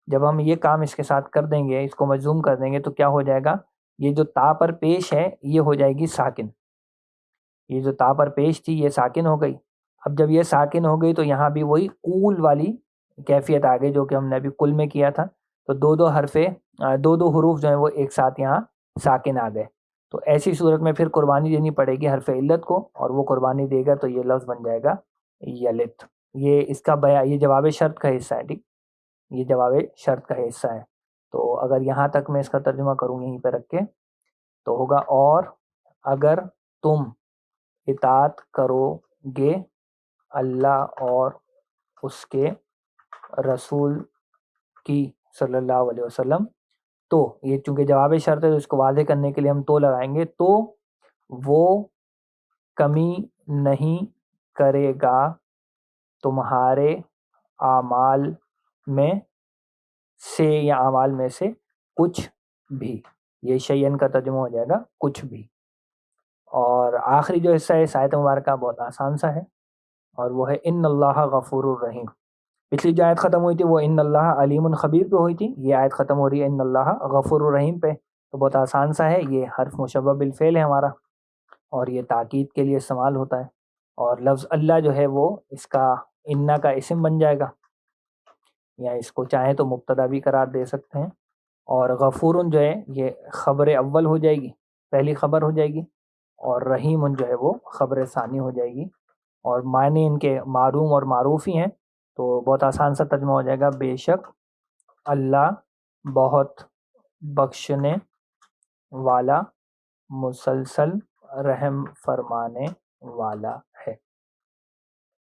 جب ہم یہ کام اس کے ساتھ کر دیں گے، اس کو مجزوم کر دیں گے، تو کیا ہو جائے گا؟ یہ جو تا پر پیش ہے یہ ہو جائے گی ساکن. یہ جو تا پر پیش تھی یہ ساکن ہو گئی. اب جب یہ ساکن ہو گئی تو یہاں بھی وہی کول والی کیفیت آ گئی جو کہ ہم نے ابھی کل میں کیا تھا. تو دو حروف جو ہیں وہ ایک ساتھ یہاں ساکن آ گئے. تو ایسی صورت میں پھر قربانی دینی پڑے گی حرف علت کو، اور وہ قربانی دے گا تو یہ لفظ بن جائے گا یلت. یہ اس کا یہ جواب شرط کا حصہ ہے. ٹھیک، یہ جواب شرط کا حصہ ہے. تو اگر یہاں تک میں اس کا ترجمہ کروں یہیں پہ رکھ کے تو ہوگا اور اگر تم اطاعت کرو گے اللہ اور اس کے رسول کی صلی اللہ علیہ وسلم، تو یہ چونکہ جواب شرط ہے تو اس کو واضح کرنے کے لیے ہم تو لگائیں گے، تو وہ کمی نہیں کرے گا تمہارے اعمال میں سے یا اعمال میں سے کچھ بھی. یہ شیئن کا ترجمہ ہو جائے گا کچھ بھی. اور آخری جو حصہ ہے اس آیت مبارکہ بہت آسان سا ہے، اور وہ ہے ان اللہ غفور الرحیم. پچھلی جو آیت ختم ہوئی تھی وہ ان اللہ علیم خبیر پہ ہوئی تھی، یہ آیت ختم ہو رہی ہے ان اللہ غفور الرحیم پہ. تو بہت آسان سا ہے. یہ حرف مشبہ بالفعل ہے ہمارا، اور یہ تاکید کے لیے استعمال ہوتا ہے. اور لفظ اللہ جو ہے وہ اس کا انا کا اسم بن جائے گا، یا اس کو چاہیں تو مبتدا بھی قرار دے سکتے ہیں. اور غفور جو ہے یہ خبر اول ہو جائے گی، پہلی خبر ہو جائے گی، اور رحیم جو ہے وہ خبر ثانی ہو جائے گی. اور معنی ان کے معروم اور معروف ہی ہیں. تو بہت آسان سا ترجمہ ہو جائے گا بے شک اللہ بہت بخشنے والا مسلسل رحم فرمانے والا ہے.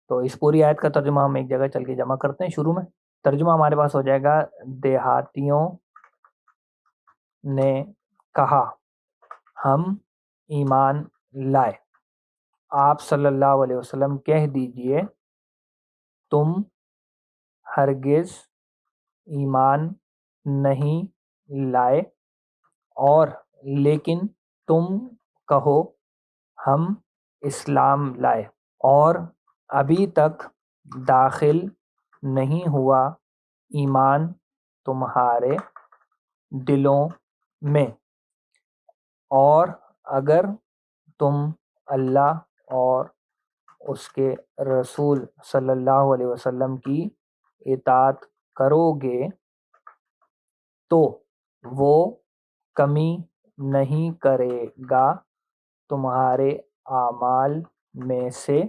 تو اس پوری آیت کا ترجمہ ہم ایک جگہ چل کے جمع کرتے ہیں. شروع میں ترجمہ ہمارے پاس ہو جائے گا دیہاتیوں نے کہا ہم ایمان لائے. آپ صلی اللہ علیہ وسلم کہہ دیجئے تم ہرگز ایمان نہیں لائے، اور لیکن تم کہو ہم اسلام لائے، اور ابھی تک داخل نہیں ہوا ایمان تمہارے دلوں میں، اور اگر تم اللہ اور اس کے رسول صلی اللہ علیہ وسلم کی اطاعت کرو گے تو وہ کمی نہیں کرے گا تمہارے اعمال میں سے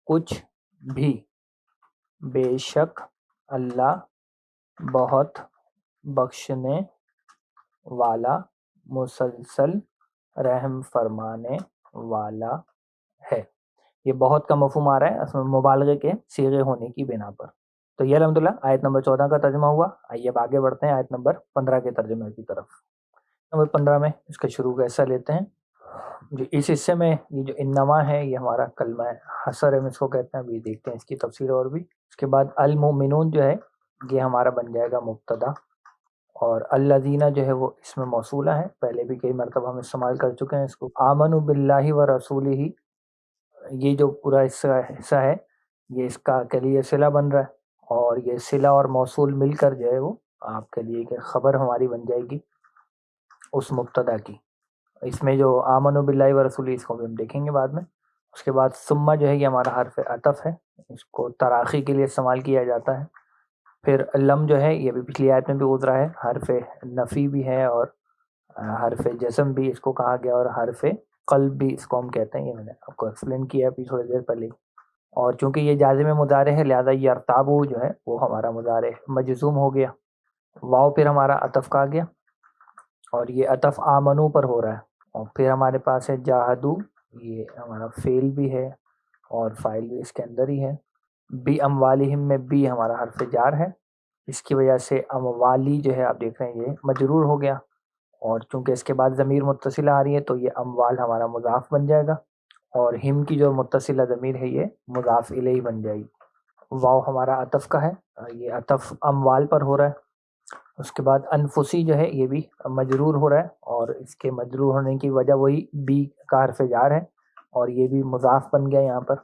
کچھ بھی. بے شک اللہ بہت بخشنے والا مسلسل رحم فرمانے والا ہے. یہ بہت کا مفہوم آ رہا ہے اصل میں مبالغے کے صیغے ہونے کی بنا پر. تو یہ الحمدللہ آیت نمبر 14 کا ترجمہ ہوا. آئیے اب آگے بڑھتے ہیں آیت نمبر 15 کے ترجمے کی طرف. نمبر 15 میں اس کا شروع کا حصہ لیتے ہیں. جو اس حصے میں یہ جو انما ہے یہ ہمارا کلمہ حصر ہم اس کو کہتے ہیں. ابھی دیکھتے ہیں اس کی تفسیر اور بھی. اس کے بعد المؤمنون جو ہے یہ ہمارا بن جائے گا مبتدا، اور الذین جو ہے وہ اس میں موصولہ ہے. پہلے بھی کئی مرتبہ ہم استعمال کر چکے ہیں اس کو. آمنوا باللہ و رسولہ، یہ جو پورا حصہ ہے یہ اس کا کے لیے صلہ بن رہا ہے، اور یہ صلہ اور موصول مل کر جو ہے وہ آپ کے لیے کہ خبر ہماری بن جائے گی اس مبتدا کی. اس میں جو آمنوا باللہ و رسولہ اس کو بھی ہم دیکھیں گے بعد میں. اس کے بعد ثم جو ہے یہ ہمارا حرف عطف ہے، اس کو تراخی کے لیے استعمال کیا جاتا ہے. پھر لم جو ہے یہ بھی پچھلی آیت میں بھی گزرا ہے، حرف نفی بھی ہے اور حرف جزم بھی اس کو کہا گیا، اور حرف قلب بھی اس کو ہم کہتے ہیں. یہ میں نے آپ کو ایکسپلین کیا ابھی تھوڑی دیر پہلے. اور چونکہ یہ جازم مضارع ہے لہذا یہ ارتابو جو ہے وہ ہمارا مضارع مجزوم ہو گیا. واو پھر ہمارا عطف کا گیا، اور یہ عطف آمنو پر ہو رہا ہے. اور پھر ہمارے پاس ہے جاہدو، یہ ہمارا فعل بھی ہے اور فاعل بھی اس کے اندر ہی ہے. بی اموالہم میں بی ہمارا حرف جار ہے، اس کی وجہ سے اموالی جو ہے آپ دیکھ رہے ہیں یہ مجرور ہو گیا. اور چونکہ اس کے بعد ضمیر متصلہ آ رہی ہے تو یہ اموال ہمارا مضاف بن جائے گا، اور ہم کی جو متصلہ ضمیر ہے یہ مضاف الیہ بن جائے گی. واو ہمارا عطف کا ہے، یہ عطف اموال پر ہو رہا ہے. اس کے بعد انفسی جو ہے یہ بھی مجرور ہو رہا ہے، اور اس کے مجرور ہونے کی وجہ وہی بی کا حرف جار ہے، اور یہ بھی مضاف بن گیا یہاں پر،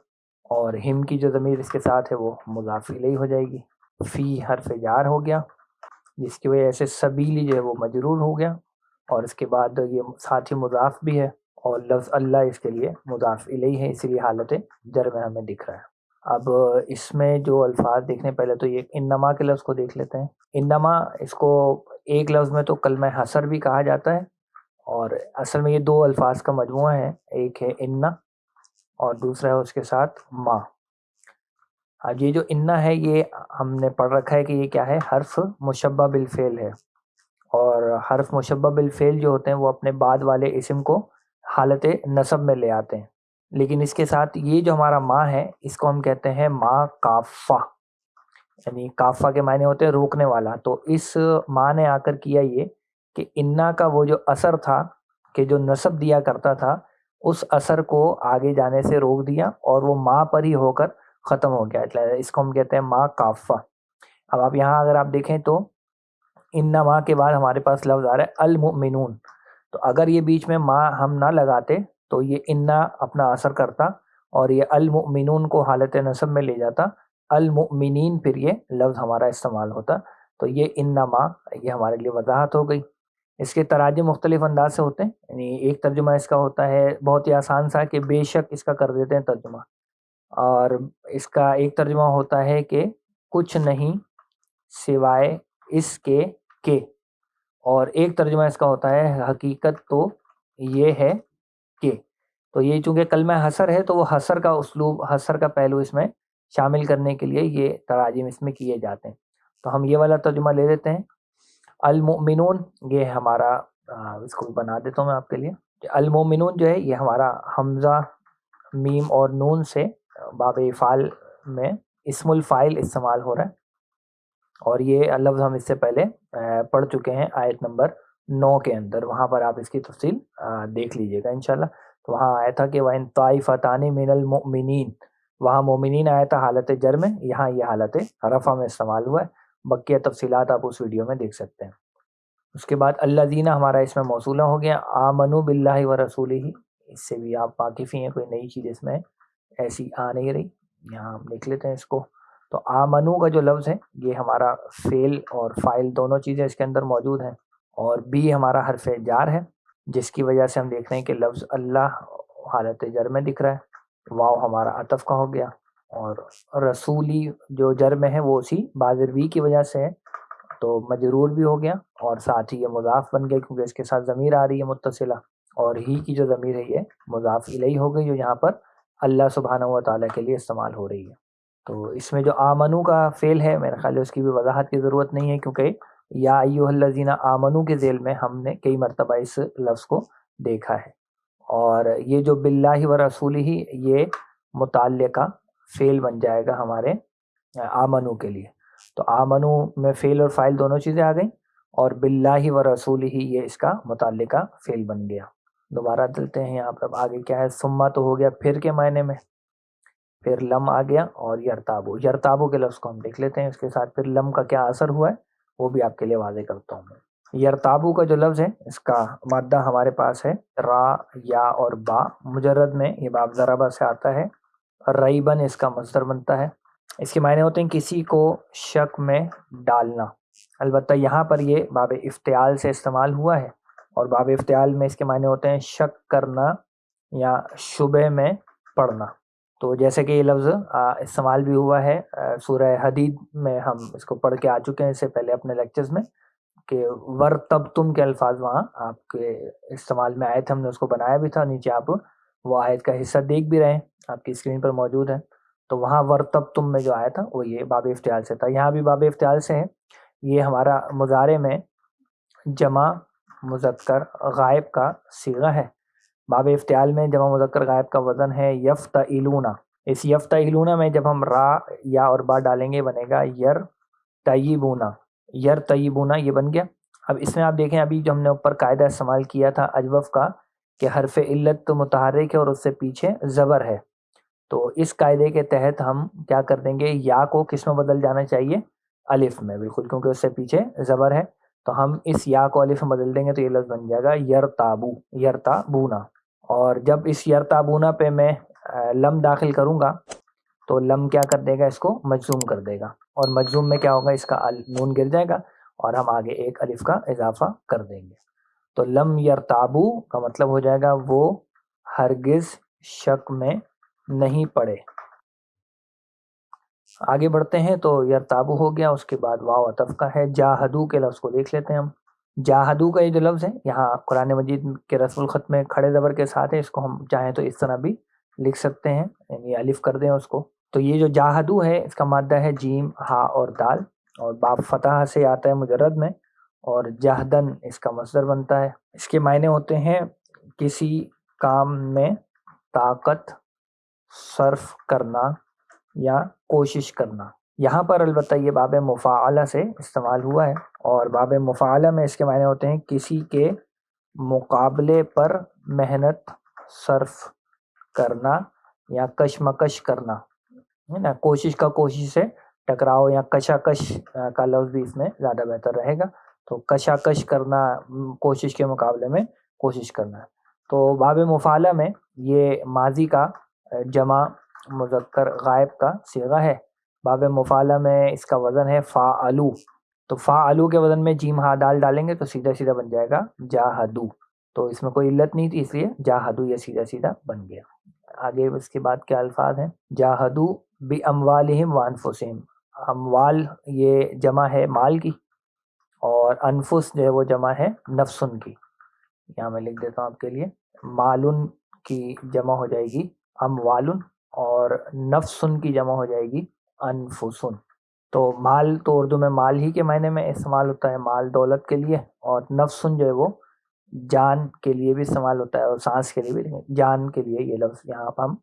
اور ہم کی جو ضمیر اس کے ساتھ ہے وہ مضاف الیہ ہو جائے گی۔ فی حرف جار ہو گیا، جس کی وجہ سے سبیلی جو ہے وہ مجرور ہو گیا، اور اس کے بعد یہ ساتھ ہی مضاف بھی ہے، اور لفظ اللہ اس کے لیے مضاف الیہ ہے، اسی لیے حالت جر میں ہمیں دکھ رہا ہے۔ اب اس میں جو الفاظ دیکھنے، پہلے تو یہ انما کے لفظ کو دیکھ لیتے ہیں۔ انما، اس کو ایک لفظ میں تو کلمہ حصر بھی کہا جاتا ہے، اور اصل میں یہ دو الفاظ کا مجموعہ ہے، ایک ہے انا اور دوسرا ہے اس کے ساتھ ما۔ اب یہ جو انا ہے یہ ہم نے پڑھ رکھا ہے کہ یہ کیا ہے، حرف مشبہ بالفعل ہے، اور حرف مشبہ بالفعل جو ہوتے ہیں وہ اپنے بعد والے اسم کو حالت نصب میں لے آتے ہیں، لیکن اس کے ساتھ یہ جو ہمارا ما ہے اس کو ہم کہتے ہیں ما کافہ، یعنی کافہ کے معنی ہوتے ہیں روکنے والا۔ تو اس ما نے آ کر کیا یہ کہ انا کا وہ جو اثر تھا کہ جو نصب دیا کرتا تھا، اس اثر کو آگے جانے سے روک دیا، اور وہ ما پر ہی ہو کر ختم ہو گیا، اس کو ہم کہتے ہیں ما کافہ۔ اب آپ یہاں اگر آپ دیکھیں تو انما کے بعد ہمارے پاس لفظ آ رہا ہے المؤمنون، تو اگر یہ بیچ میں ما ہم نہ لگاتے تو یہ انا اپنا اثر کرتا اور یہ المؤمنون کو حالت نصب میں لے جاتا، المؤمنین پھر یہ لفظ ہمارا استعمال ہوتا۔ تو یہ انما یہ ہمارے لیے وضاحت ہو گئی۔ اس کے تراجم مختلف انداز سے ہوتے ہیں، یعنی ایک ترجمہ اس کا ہوتا ہے بہت ہی آسان سا کہ بے شک، اس کا کر دیتے ہیں ترجمہ، اور اس کا ایک ترجمہ ہوتا ہے کہ کچھ نہیں سوائے اس کے کہ، اور ایک ترجمہ اس کا ہوتا ہے حقیقت تو یہ ہے کہ۔ تو یہ چونکہ کلمہ حصر ہے تو وہ حصر کا اسلوب، حصر کا پہلو اس میں شامل کرنے کے لیے یہ تراجم اس میں کیے جاتے ہیں۔ تو ہم یہ والا ترجمہ لے لیتے ہیں، المؤمنون، یہ ہمارا اس کو بھی بنا دیتا ہوں میں آپ کے لیے۔ المؤمنون جو ہے یہ ہمارا حمزہ، میم اور نون سے باب افعال میں اسم الفاعل استعمال ہو رہا ہے، اور یہ لفظ ہم اس سے پہلے پڑھ چکے ہیں آیت نمبر 9 کے اندر، وہاں پر آپ اس کی تفصیل دیکھ لیجئے گا انشاءاللہ۔ تو وہاں آیا تھا کہ وَإِن طَائِفَتَانِ مِنَ الْمُؤْمِنِينَ، وہاں مومنین آیا تھا حالت جر میں، یہاں یہ حالت رفع میں استعمال ہوا ہے۔ بقیہ تفصیلات آپ اس ویڈیو میں دیکھ سکتے ہیں۔ اس کے بعد الذین ہمارا اس میں موصولہ ہو گیا، آمنوا باللہ ورسولہ، اس سے بھی آپ واقف ہی ہیں، کوئی نئی چیز اس میں ایسی آ نہیں رہی، یہاں ہم لکھ لیتے ہیں اس کو۔ تو آمنو کا جو لفظ ہے یہ ہمارا فعل اور فاعل دونوں چیزیں اس کے اندر موجود ہیں، اور بھی ہمارا حرف جار ہے، جس کی وجہ سے ہم دیکھ رہے ہیں کہ لفظ اللہ حالت جر میں دکھ رہا ہے، واو ہمارا عطف کا ہو گیا، اور رسولی جو جر میں ہے وہ اسی بازروی کی وجہ سے ہے، تو مجرور بھی ہو گیا، اور ساتھ ہی یہ مضاف بن گیا کیونکہ اس کے ساتھ ضمیر آ رہی ہے متصلہ، اور ہی کی جو ضمیر ہے یہ مضاف الیہ ہو گئی، جو یہاں پر اللہ سبحانہ و تعالیٰ کے لیے استعمال ہو رہی ہے۔ تو اس میں جو آمنو کا فعل ہے میرے خیال ہے اس کی بھی وضاحت کی ضرورت نہیں ہے، کیونکہ یا ایھا الذین آمنو کے ذیل میں ہم نے کئی مرتبہ اس لفظ کو دیکھا ہے، اور یہ جو باللہ و رسولہ یہ متعلقہ فعل بن جائے گا ہمارے آمنو کے لیے۔ تو آمنو میں فعل اور فاعل دونوں چیزیں آ گئیں، اور باللہ و رسولہ یہ اس کا متعلقہ فعل بن گیا۔ دوبارہ چلتے ہیں یہاں پر آگے کیا ہے، ثم تو ہو گیا پھر کے معنی میں، پھر لم آ گیا، اور یرتابو، یرتابو کے لفظ کو ہم دیکھ لیتے ہیں، اس کے ساتھ پھر لم کا کیا اثر ہوا ہے وہ بھی آپ کے لیے واضح کرتا ہوں میں۔ یرتابو کا جو لفظ ہے اس کا مادہ ہمارے پاس ہے را، یا اور با، مجرد میں یہ باب ضربہ سے آتا ہے، ریبن اس کا مصدر بنتا ہے، اس کے معنی ہوتے ہیں کسی کو شک میں ڈالنا، البتہ یہاں پر یہ باب افتعال سے استعمال ہوا ہے، اور باب افتعال میں اس کے معنی ہوتے ہیں شک کرنا یا شبہ میں پڑنا۔ تو جیسے کہ یہ لفظ استعمال بھی ہوا ہے سورہ حدید میں، ہم اس کو پڑھ کے آ چکے ہیں اس سے پہلے اپنے لیکچرز میں، کہ ورتبتم کے الفاظ وہاں آپ کے استعمال میں آئے تھے، ہم نے اس کو بنایا بھی تھا، نیچے آپ وہ آیت کا حصہ دیکھ بھی رہے ہیں، آپ کی اسکرین پر موجود ہے۔ تو وہاں ورتبتم میں جو آیا تھا وہ یہ باب افتعال سے تھا، یہاں بھی باب افتعال سے ہے۔ یہ ہمارا مضارع میں جمع مذکر غائب کا صیغہ ہے، باب افتعال میں جمع مذکر غائب کا وزن ہے یفتعلون، اس یفتعلون میں جب ہم را، یا اور با ڈالیں گے بنے گا یرتیبون، یرتیبون یہ بن گیا۔ اب اس میں آپ دیکھیں ابھی جو ہم نے اوپر قاعدہ استعمال کیا تھا اجوف کا کہ حرف علت تو متحرک ہے اور اس سے پیچھے زبر ہے، تو اس قاعدے کے تحت ہم کیا کر دیں گے، یا کو کس میں بدل جانا چاہیے، الف میں، بالکل، کیونکہ اس سے پیچھے زبر ہے، تو ہم اس یا کو الف میں بدل دیں گے تو یہ لفظ بن جائے گا یرتابو، یرتابونا۔ اور جب اس یرتابونا پہ میں لم داخل کروں گا تو لم کیا کر دے گا، اس کو مجزوم کر دے گا، اور مجزوم میں کیا ہوگا، اس کا نون گر جائے گا اور ہم آگے ایک الف کا اضافہ کر دیں گے۔ تو لم یرتابو کا مطلب ہو جائے گا وہ ہرگز شک میں نہیں پڑے۔ آگے بڑھتے ہیں تو یرتابو ہو گیا، اس کے بعد واو عطف کا ہے۔ جاہدو کے لفظ کو دیکھ لیتے ہیں ہم۔ جاہدو کا یہ جو لفظ ہے یہاں قرآن مجید کے رسم الخط میں کھڑے زبر کے ساتھ ہے، اس کو ہم چاہیں تو اس طرح بھی لکھ سکتے ہیں، یعنی الف کر دیں اس کو۔ تو یہ جو جاہدو ہے اس کا مادہ ہے جیم، ہا اور دال، اور باب فتح سے آتا ہے مجرد میں، اور جہدن اس کا مصدر بنتا ہے۔ اس کے معنی ہوتے ہیں کسی کام میں طاقت صرف کرنا یا کوشش کرنا۔ یہاں پر البتہ یہ باب مفاعلہ سے استعمال ہوا ہے، اور باب مفاعلہ میں اس کے معنی ہوتے ہیں کسی کے مقابلے پر محنت صرف کرنا یا کشمکش کرنا، ہے نا۔ کوشش کا کوشش سے ٹکراؤ یا کشاکش کا لفظ بھی اس میں زیادہ بہتر رہے گا۔ تو کشاکش کرنا، کوشش کے مقابلے میں کوشش کرنا۔ تو باب مفاعلہ میں یہ ماضی کا جمع مذکر غائب کا صیغہ ہے۔ باب مفاعلہ میں اس کا وزن ہے فاعلو، تو فاعلو کے وزن میں جیم ہا دال ڈالیں گے تو سیدھا سیدھا بن جائے گا جاہدو۔ تو اس میں کوئی علت نہیں تھی، اس لیے جاہدو یہ سیدھا سیدھا بن گیا۔ آگے اس کے بعد کیا الفاظ ہیں، جاہدو باموالہم وانفسہم۔ اموال یہ جمع ہے مال کی، اور انفس جو ہے وہ جمع ہے نفسن کی۔ یہاں میں لکھ دیتا ہوں آپ کے لیے، مالن کی جمع ہو جائے گی اموالن، اور نفسن کی جمع ہو جائے گی انفسن۔ تو مال تو اردو میں مال ہی کے معنی میں استعمال ہوتا ہے، مال دولت کے لیے، اور نفسن جو ہے وہ جان کے لیے بھی استعمال ہوتا ہے، اور سانس کے لیے بھی، جان کے لیے یہ لفظ یہاں پر ہم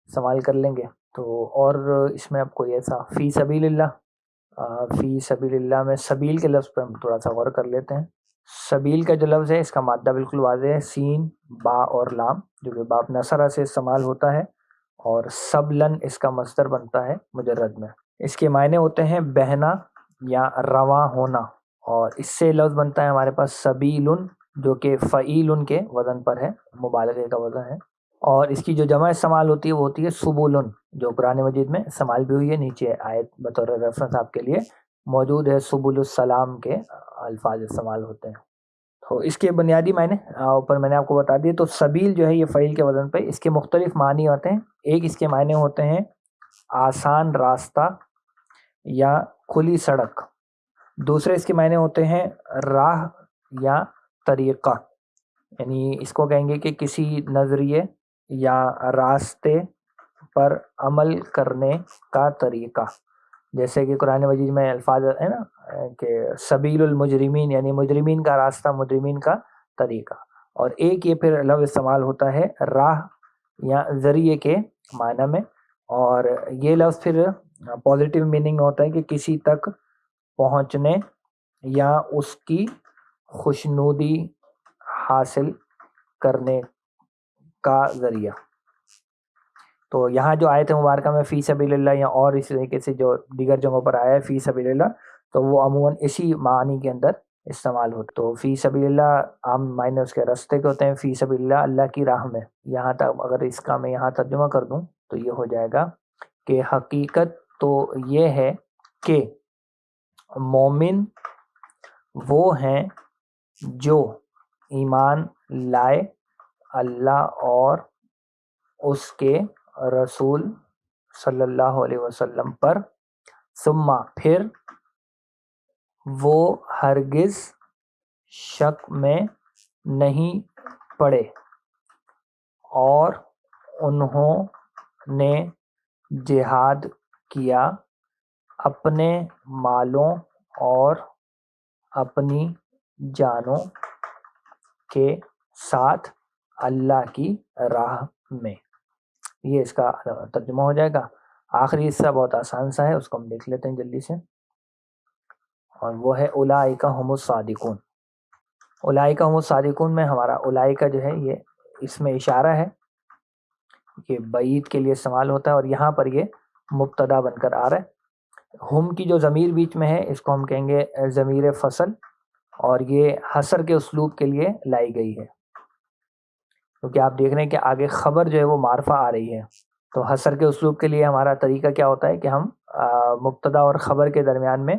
استعمال کر لیں گے۔ تو اور اس میں اب کوئی ایسا فی سبیل اللہ، فی سبیل اللہ میں سبیل کے لفظ پہ ہم تھوڑا سا غور کر لیتے ہیں۔ سبیل کا جو لفظ ہے اس کا مادہ بالکل واضح ہے، سین با اور لام، جو کہ باب نصرہ سے استعمال ہوتا ہے، اور سبلن اس کا مصدر بنتا ہے مجرد میں۔ اس کے معنی ہوتے ہیں بہنا یا رواں ہونا، اور اس سے لفظ بنتا ہے ہمارے پاس سبیلن، جو کہ فعیلن کے وزن پر ہے، مبالغے کا وزن ہے۔ اور اس کی جو جمع استعمال ہوتی ہے وہ ہوتی ہے سبولن، جو قرآن مجید میں استعمال بھی ہوئی ہے، نیچے آیت بطور ریفرنس آپ کے لیے موجود ہے، سبل السلام کے الفاظ استعمال ہوتے ہیں۔ تو اس کے بنیادی معنی اوپر میں نے آپ کو بتا دیے۔ تو سبیل جو ہے یہ فعیل کے وزن پہ، اس کے مختلف معنی ہوتے ہیں۔ ایک اس کے معنی ہوتے ہیں آسان راستہ یا کھلی سڑک، دوسرے اس کے معنی ہوتے ہیں راہ یا طریقہ، یعنی اس کو کہیں گے کہ کسی نظریے یا راستے پر عمل کرنے کا طریقہ، جیسے کہ قرآن مجید میں الفاظ ہے نا کہ سبیل المجرمین، یعنی مجرمین کا راستہ، مجرمین کا طریقہ۔ اور ایک یہ پھر لفظ استعمال ہوتا ہے راہ یا ذریعے کے معنی میں، اور یہ لفظ پھر پازیٹیو میننگ ہوتا ہے کہ کسی تک پہنچنے یا اس کی خوشنودی حاصل کرنے کا ذریعہ۔ تو یہاں جو آیت مبارکہ میں فی سبیل اللہ یا اور اس طریقے سے جو دیگر جگہوں پر آیا ہے فی سبیل اللہ، تو وہ عموماً اسی معنی کے اندر استعمال ہوتا۔ تو فی سبیل اللہ عام معنی اس کے راستے کے ہوتے ہیں، فی سبیل اللہ اللہ کی راہ میں۔ یہاں تک اگر اس کا میں یہاں ترجمہ کر دوں تو یہ ہو جائے گا کہ حقیقت تو یہ ہے کہ مومن وہ ہیں جو ایمان لائے اللہ اور اس کے رسول صلی اللہ علیہ وسلم پر، ثم پھر وہ ہرگز شک میں نہیں پڑے، اور انہوں نے جہاد کیا اپنے مالوں اور اپنی جانوں کے ساتھ اللہ کی راہ میں۔ یہ اس کا ترجمہ ہو جائے گا۔ آخری حصہ بہت آسان سا ہے، اس کو ہم دیکھ لیتے ہیں جلدی سے، اور وہ ہے اولئک هم الصادقون۔ اولئک هم الصادقون میں ہمارا اولئک جو ہے یہ اس میں اشارہ ہے، یہ بعید کے لیے استعمال ہوتا ہے، اور یہاں پر یہ مبتدا بن کر آ رہا ہے۔ ہم کی جو ضمیر بیچ میں ہے اس کو ہم کہیں گے ضمیر فصل، اور یہ حصر کے اسلوب کے لیے لائی گئی ہے، کیونکہ آپ دیکھ رہے ہیں کہ آگے خبر جو ہے وہ معرفہ آ رہی ہے، تو حصر کے اسلوب کے لیے ہمارا طریقہ کیا ہوتا ہے کہ ہم مبتدا اور خبر کے درمیان میں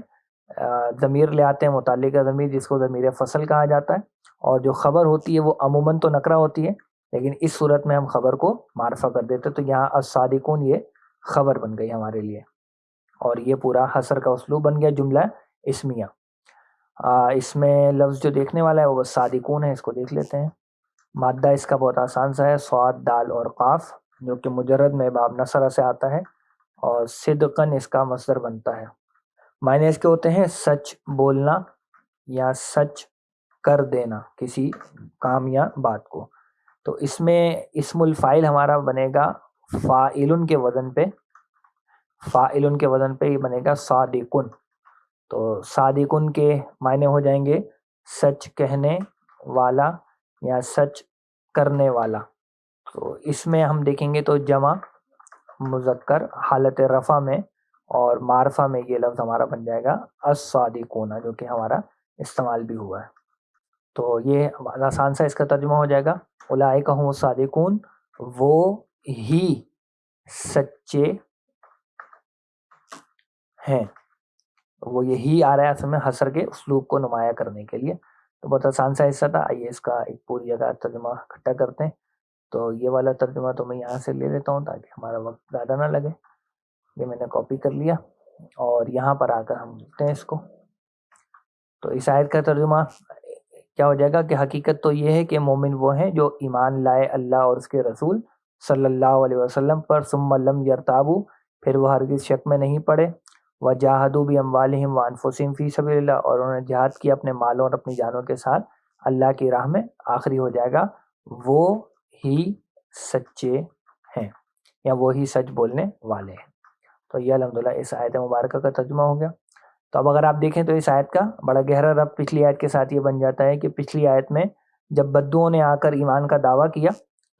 ضمیر لے آتے ہیں، متعلقہ ضمیر، جس کو ضمیر فصل کہا جاتا ہے، اور جو خبر ہوتی ہے وہ عموماً تو نکرہ ہوتی ہے، لیکن اس صورت میں ہم خبر کو معرفہ کر دیتے، تو یہاں الصادقون یہ خبر بن گئی ہمارے لیے، اور یہ پورا حصر کا اسلوب بن گیا جملہ اسمیہ۔ اس میں لفظ جو دیکھنے والا ہے وہ صادقون ہے، اس کو دیکھ لیتے ہیں۔ مادہ اس کا بہت آسان سا ہے، صاد، دال اور قاف، جو کہ مجرد میں باب نصرہ سے آتا ہے، اور صدقن اس کا مصدر بنتا ہے۔ معنی اس کے ہوتے ہیں سچ بولنا یا سچ کر دینا کسی کام یا بات کو۔ تو اس میں اسم الفاعل ہمارا بنے گا فاعلن کے وزن پہ، فاعلن کے وزن پہ یہ بنے گا صادقن۔ تو صادقن کے معنی ہو جائیں گے سچ کہنے والا یا سچ کرنے والا۔ تو اس میں ہم دیکھیں گے تو جمع مذکر حالت رفع میں اور معرفہ میں یہ لفظ ہمارا بن جائے گا الصادقون، جو کہ ہمارا استعمال بھی ہوا ہے۔ تو یہ آسان سا اس کا ترجمہ ہو جائے گا اولئک هم الصادقون، وہ ہی سچے ہیں۔ وہ یہی آ رہا ہے اصل میں حصر کے اسلوب کو نمایاں کرنے کے لیے۔ تو بہت آسان سا حصہ تھا، آئیے اس کا ایک پوری جگہ ترجمہ اکٹھا کرتے ہیں۔ تو یہ والا ترجمہ تو میں یہاں سے لے لیتا ہوں تاکہ ہمارا وقت زیادہ نہ لگے۔ یہ میں نے کاپی کر لیا اور یہاں پر آ کر ہم لکھتے ہیں اس کو۔ تو اس آیت کا ترجمہ کیا ہو جائے گا کہ حقیقت تو یہ ہے کہ مومن وہ ہیں جو ایمان لائے اللہ اور اس کے رسول صلی اللہ علیہ وسلم پر، ثم لم یرتابو، پھر وہ ہرگز شک میں نہیں پڑے، وجاہدوا باموالہم وانفسہم فی سبیل اللہ، اور انہوں نے جہاد کیا اپنے مالوں اور اپنی جانوں کے ساتھ اللہ کی راہ میں۔ آخری ہو جائے گا وہ ہی سچے ہیں یا وہی سچ بولنے والے ہیں۔ تو یہ الحمدللہ اس آیت مبارکہ کا ترجمہ ہو گیا۔ تو اب اگر آپ دیکھیں تو اس آیت کا بڑا گہرا ربط پچھلی آیت کے ساتھ یہ بن جاتا ہے کہ پچھلی آیت میں جب بدوؤں نے آ کر ایمان کا دعویٰ کیا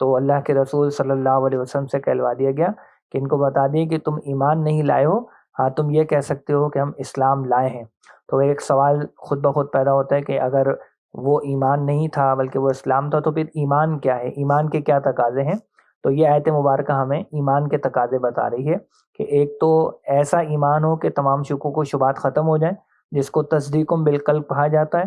تو اللہ کے رسول صلی اللہ علیہ وسلم سے کہلوا دیا گیا کہ ان کو بتا دیں کہ تم ایمان نہیں لائے ہو، ہاں تم یہ کہہ سکتے ہو کہ ہم اسلام لائے ہیں۔ تو ایک سوال خود بخود پیدا ہوتا ہے کہ اگر وہ ایمان نہیں تھا بلکہ وہ اسلام تھا تو پھر ایمان کیا ہے، ایمان کے کیا تقاضے ہیں؟ تو یہ آیت مبارکہ ہمیں ایمان کے تقاضے بتا رہی ہے کہ ایک تو ایسا ایمان ہو کہ تمام شکوک و شبہات ختم ہو جائیں، جس کو تصدیق بالقلب کہا جاتا ہے،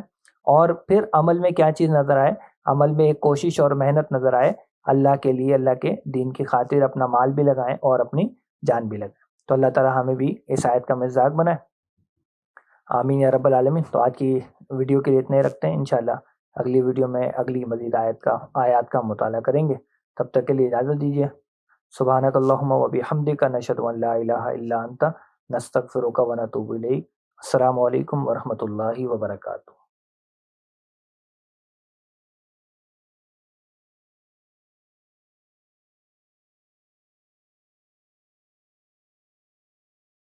اور پھر عمل میں کیا چیز نظر آئے؟ عمل میں ایک کوشش اور محنت نظر آئے اللہ کے لیے، اللہ کے دین کی خاطر اپنا مال بھی لگائیں اور اپنی جان بھی لگائیں۔ تو اللہ تعالیٰ ہمیں بھی اس آیت کا مصداق بنائے، آمین یا رب العالمین۔ تو آج کی ویڈیو کے لیے اتنے رکھتے ہیں، انشاءاللہ اگلی ویڈیو میں اگلی مزید آیات کا مطالعہ کریں گے۔ تب تک کے لیے اجازت دیجیے۔ سبحانک اللہم و بحمدک، نشہد ان لا الہ الا انت، نستغفرک و نتوب الیک۔ السلام علیکم ورحمۃ اللہ وبرکاتہ۔